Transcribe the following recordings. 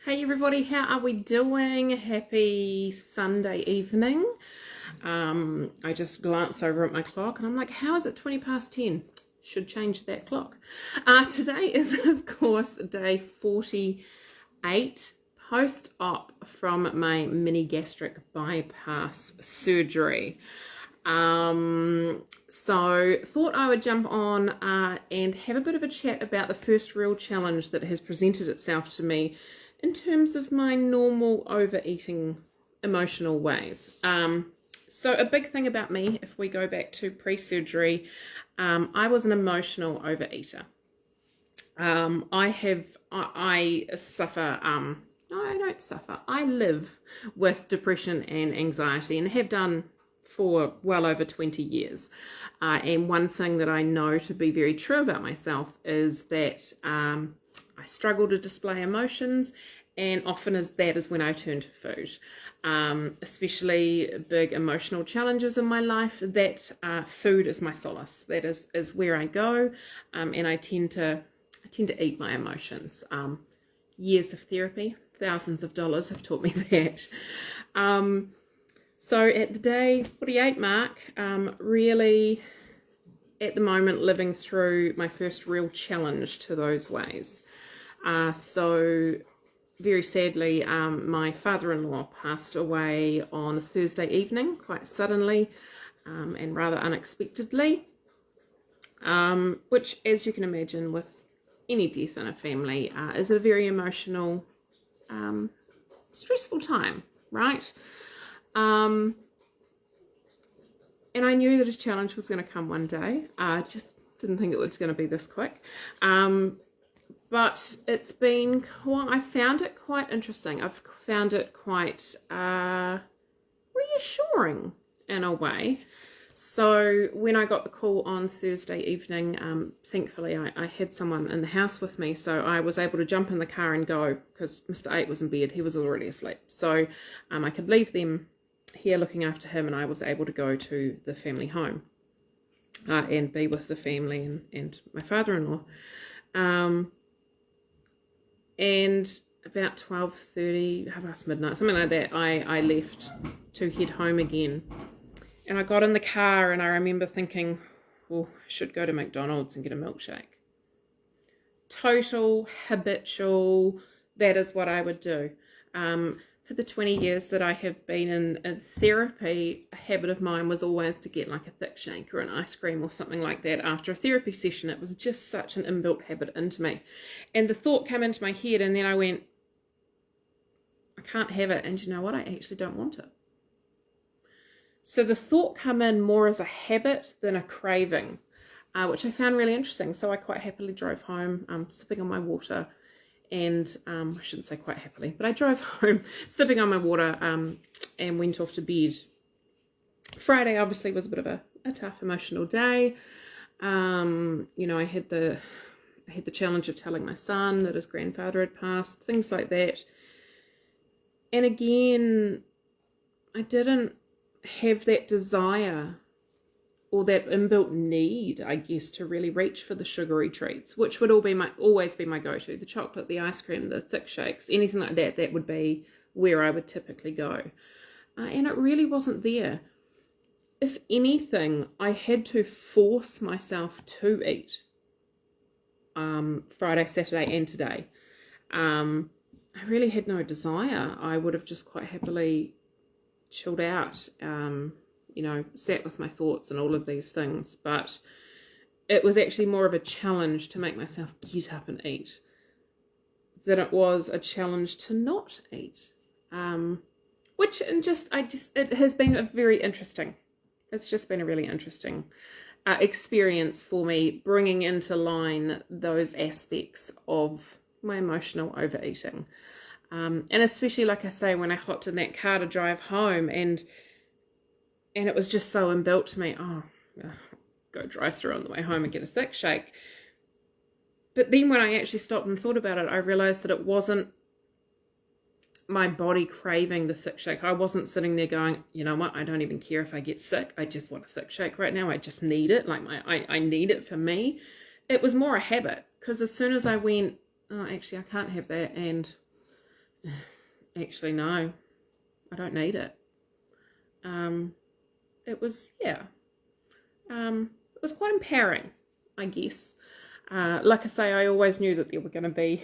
Hey everybody, how are we doing? Happy Sunday evening. I just glanced over at my clock and I'm like, how is it 20 past 10? Should change that clock. Today is, of course, day 48 post-op from my mini gastric bypass surgery. So thought I would jump on and have a bit of a chat about the first real challenge that has presented itself to me in terms of my normal overeating emotional ways. So a big thing about me, if we go back to pre-surgery, I was an emotional overeater. I suffer, no, I don't suffer. I live with depression and anxiety and have done for well over 20 years. And one thing that I know to be very true about myself is that I struggle to display emotions, and often that is when I turn to food. Especially big emotional challenges in my life, that food is my solace. That is where I go, and I tend to eat my emotions. Years of therapy, thousands of dollars have taught me that. So at the day 48 mark, really at the moment living through my first real challenge to those ways. So very sadly, my father-in-law passed away on a Thursday evening, quite suddenly and rather unexpectedly, which, as you can imagine, with any death in a family, is a very emotional, stressful time, right? And I knew that a challenge was going to come one day. Just didn't think it was going to be this quick. But it's been I found it quite interesting. I've found it quite reassuring in a way. So when I got the call on Thursday evening, thankfully I had someone in the house with me, so I was able to jump in the car and go, because Mr. 8 was in bed. He was already asleep. So I could leave them here looking after him, and I was able to go to the family home and be with the family and my father-in-law. And about 12:30, half past midnight, something like that, I left to head home again. And I got in the car and I remember thinking, well, I should go to McDonald's and get a milkshake. Total, habitual, that is what I would do. For the 20 years that I have been in therapy, a habit of mine was always to get like a thick shake or an ice cream or something like that after a therapy session. It was just such an inbuilt habit into me. And the thought came into my head, and then I went, I can't have it. And you know what? I actually don't want it. So the thought came in more as a habit than a craving, which I found really interesting. So I quite happily drove home, sipping on my water. And I shouldn't say quite happily, but I drove home sipping on my water and went off to bed. Friday obviously was a bit of a tough emotional day. I had the challenge of telling my son that his grandfather had passed, things like that. And again, I didn't have that desire or that inbuilt need, I guess, to really reach for the sugary treats, which would always be my go-to. The chocolate, the ice cream, the thick shakes, anything like that, that would be where I would typically go. And it really wasn't there. If anything, I had to force myself to eat Friday, Saturday, and today. I really had no desire. I would have just quite happily chilled out, sat with my thoughts and all of these things, but it was actually more of a challenge to make myself get up and eat than it was a challenge to not eat. It has been it's just been a really interesting experience for me, bringing into line those aspects of my emotional overeating. And especially, like I say, when I hopped in that car to drive home and it was just so inbuilt to me, go drive through on the way home and get a thick shake. But then when I actually stopped and thought about it, I realized that it wasn't my body craving the thick shake. I wasn't sitting there going, you know what, I don't even care if I get sick. I just want a thick shake right now. I just need it. I need it for me. It was more a habit, because as soon as I went, oh, actually, I can't have that, and Actually, no, I don't need it. It was, yeah, it was quite empowering, I guess. Like I say, I always knew that there were going to be,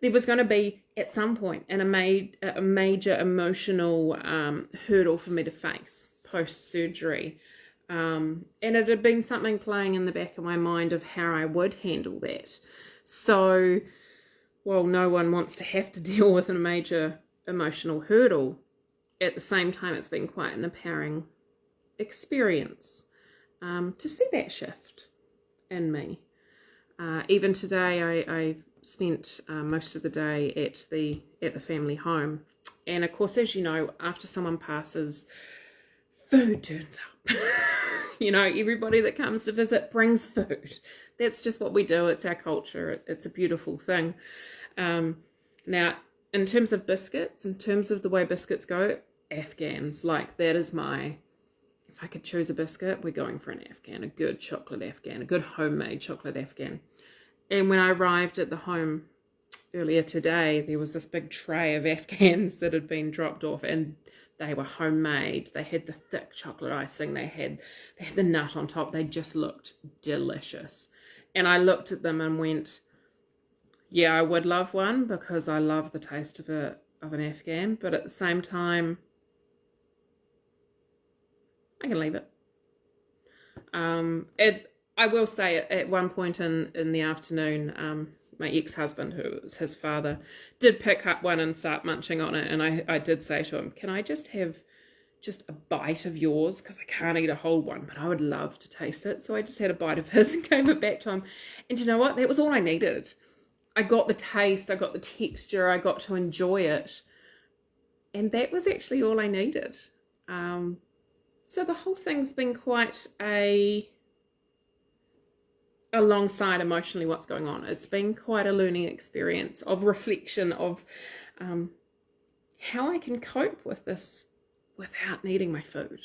there was going to be at some point and a major emotional hurdle for me to face post surgery. And it had been something playing in the back of my mind of how I would handle that. So, well, no one wants to have to deal with a major emotional hurdle. At the same time, it's been quite an empowering experience to see that shift in me. Even today, I spent most of the day at the family home, and of course, as you know, after someone passes, food turns up. You know, everybody that comes to visit brings food. That's just what we do. It's our culture. It's a beautiful thing. Now, in terms of biscuits, in terms of the way biscuits go, Afghans, like that is my, if I could choose a biscuit, we're going for an Afghan, a good chocolate Afghan, a good homemade chocolate Afghan. And when I arrived at the home earlier today, there was this big tray of Afghans that had been dropped off, and they were homemade. They had the thick chocolate icing. They had the nut on top. They just looked delicious. And I looked at them and went, yeah, I would love one because I love the taste of an Afghan, but at the same time, I can leave it. I will say at one point in the afternoon, my ex-husband, who was his father, did pick up one and start munching on it, and I did say to him, can I just have just a bite of yours, because I can't eat a whole one, but I would love to taste it. So I just had a bite of his and gave it back to him, and you know what, that was all I needed. I got the taste, I got the texture, I got to enjoy it, and that was actually all I needed. So the whole thing's been quite alongside emotionally what's going on. It's been quite a learning experience of reflection of how I can cope with this without needing my food.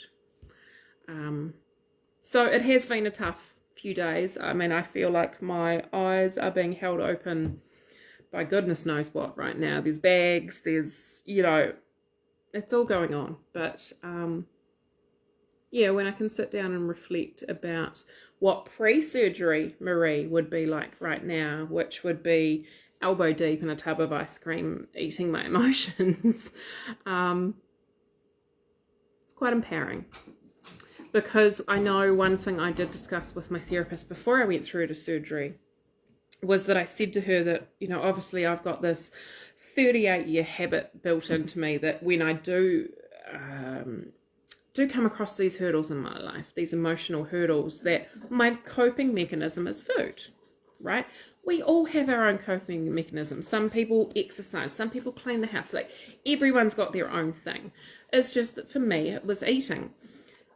So it has been a tough few days. I mean, I feel like my eyes are being held open by goodness knows what right now. There's bags, there's, you know, it's all going on. But yeah, when I can sit down and reflect about what pre-surgery Marie would be like right now, which would be elbow deep in a tub of ice cream, eating my emotions, it's quite empowering. Because I know one thing I did discuss with my therapist before I went through to surgery was that I said to her that, you know, obviously I've got this 38-year habit built into me that when I do come across these hurdles in my life, these emotional hurdles, that my coping mechanism is food, right? We all have our own coping mechanism. Some people exercise, some people clean the house, like everyone's got their own thing. It's just that for me, it was eating.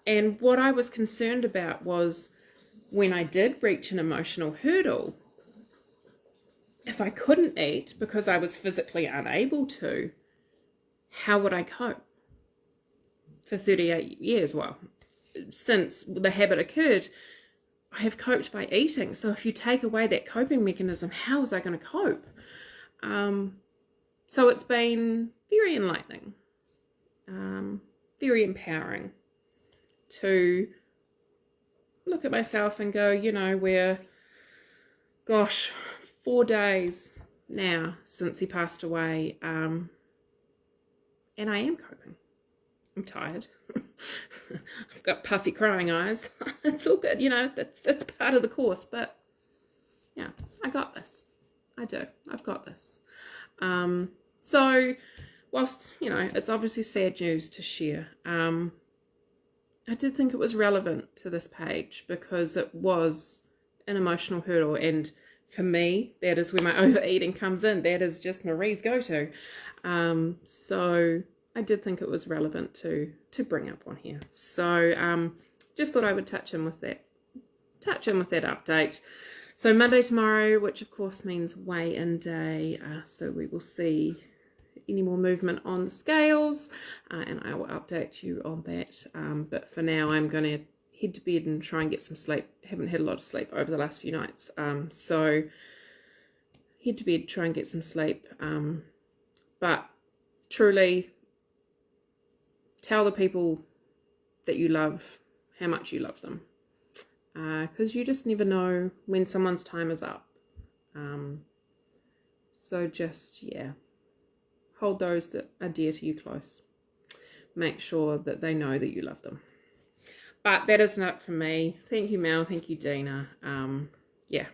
And what I was concerned about was when I did reach an emotional hurdle, if I couldn't eat because I was physically unable to, how would I cope? For 38 years, well, since the habit occurred, I have coped by eating. So if you take away that coping mechanism, how was I going to cope? So it's been very enlightening, very empowering to look at myself and go, you know, we're, gosh, 4 days now since he passed away, and I am coping. I'm tired. I've got puffy crying eyes. It's all good, you know, that's part of the course, but yeah, I got this. I do. I've got this. So whilst, you know, it's obviously sad news to share, I did think it was relevant to this page because it was an emotional hurdle, and for me, that is where my overeating comes in. That is just Marie's go-to. So I did think it was relevant to bring up on here. So just thought I would touch in with that update. So Monday tomorrow, which of course means weigh-in day. So we will see any more movement on the scales, and I will update you on that. But for now, I'm going to head to bed and try and get some sleep. Haven't had a lot of sleep over the last few nights. So head to bed, try and get some sleep. But truly tell the people that you love how much you love them, because you just never know when someone's time is up. So just, yeah, hold those that are dear to you close. Make sure that they know that you love them. But that is not from me. Thank you, Mel. Thank you, Dina. Yeah,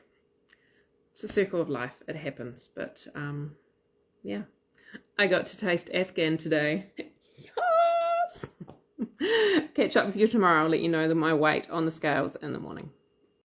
it's a circle of life. It happens. But yeah, I got to taste Afghan today. Yes! Catch up with you tomorrow. I'll let you know my weight on the scales in the morning.